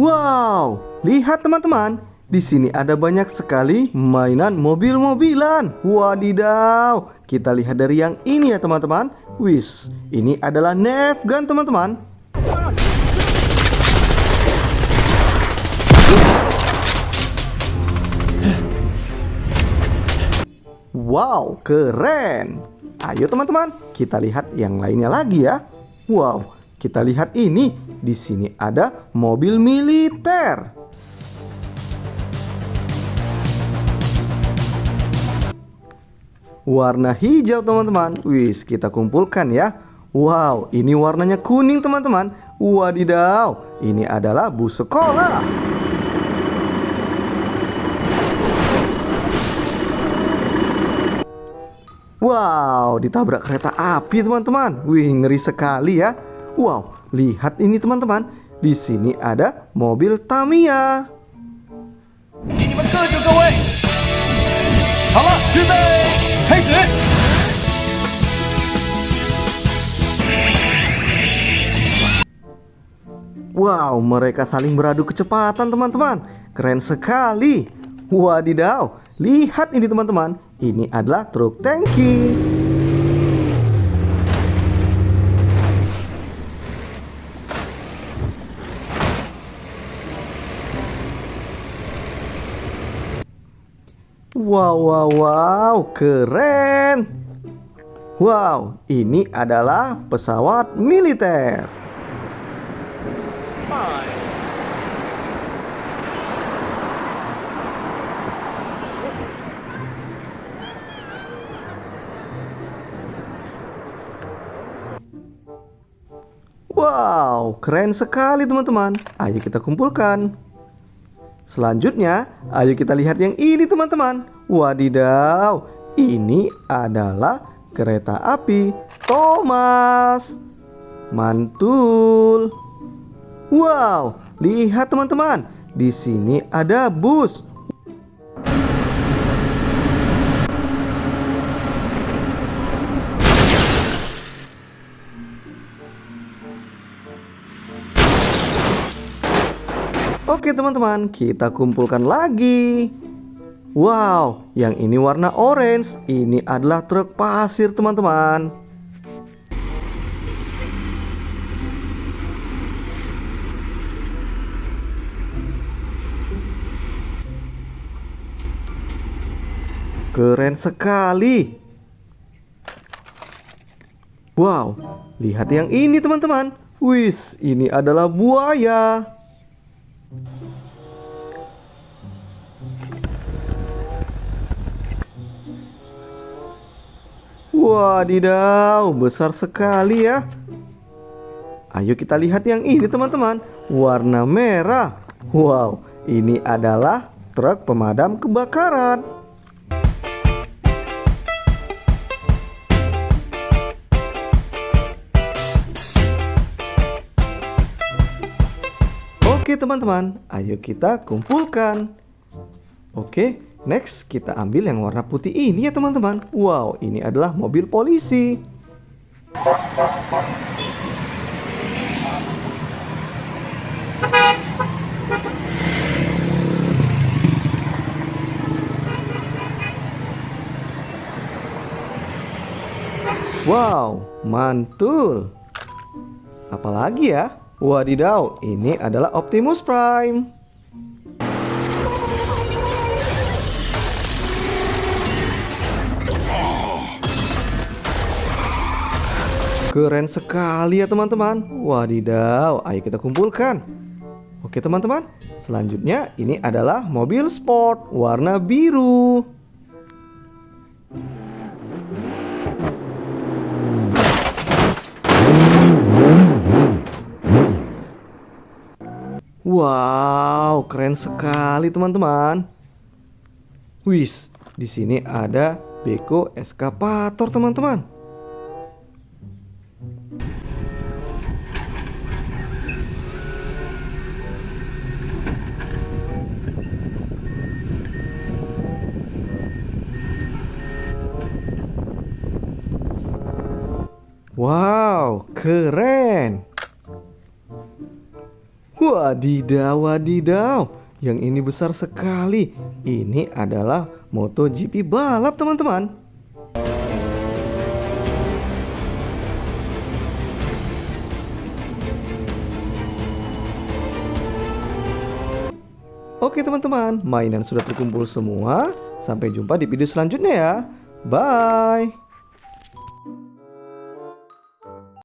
Wow, lihat teman-teman. Di sini ada banyak sekali mainan mobil-mobilan. Wadidaw, kita lihat dari yang ini ya teman-teman. Wis, ini adalah Nerf gun teman-teman. Wow, keren. Ayo teman-teman, kita lihat yang lainnya lagi ya. Wow, kita lihat ini. Di sini ada mobil militer. Warna hijau teman-teman. Wis, kita kumpulkan ya. Wow, ini warnanya kuning teman-teman. Wadidaw, ini adalah bus sekolah. Wow, ditabrak kereta api teman-teman. Wih, ngeri sekali ya. Wow, lihat ini teman-teman. Di sini ada mobil Tamiya. 请你们各就各位，好了，预备，开始。 Wow, mereka saling beradu kecepatan teman-teman. Keren sekali. Wadidaw, lihat ini teman-teman. Ini adalah truk tangki. Wow, keren. Wow, ini adalah pesawat militer. Wow, keren sekali teman-teman. Ayo kita kumpulkan. Selanjutnya, ayo kita lihat yang ini teman-teman. Wadidaw, ini adalah kereta api Thomas. Mantul. Wow, lihat teman-teman. Di sini ada bus. Oke teman-teman, kita kumpulkan lagi. Wow, yang ini warna orange. Ini adalah truk pasir teman-teman. Keren sekali. Wow, lihat yang ini teman-teman. Wis, ini adalah buaya. Wadidaw, besar sekali ya. Ayo kita lihat yang ini teman-teman. Warna merah. Wow, ini adalah truk pemadam kebakaran. Oke teman-teman, ayo kita kumpulkan. Oke, next kita ambil yang warna putih ini ya teman-teman. Wow, ini adalah mobil polisi. Wow, mantul. Apalagi ya? Wadidaw, ini adalah Optimus Prime. Keren sekali ya teman-teman. Wadidaw, ayo kita kumpulkan. Oke teman-teman, selanjutnya ini adalah mobil sport warna biru. Wow, keren sekali teman-teman. Wis, di sini ada Beko Eskapator teman-teman. Wow, keren. Wadidaw, wadidaw. Yang ini besar sekali. Ini adalah MotoGP balap, teman-teman. Oke teman-teman, mainan sudah terkumpul semua. Sampai jumpa di video selanjutnya ya. Bye.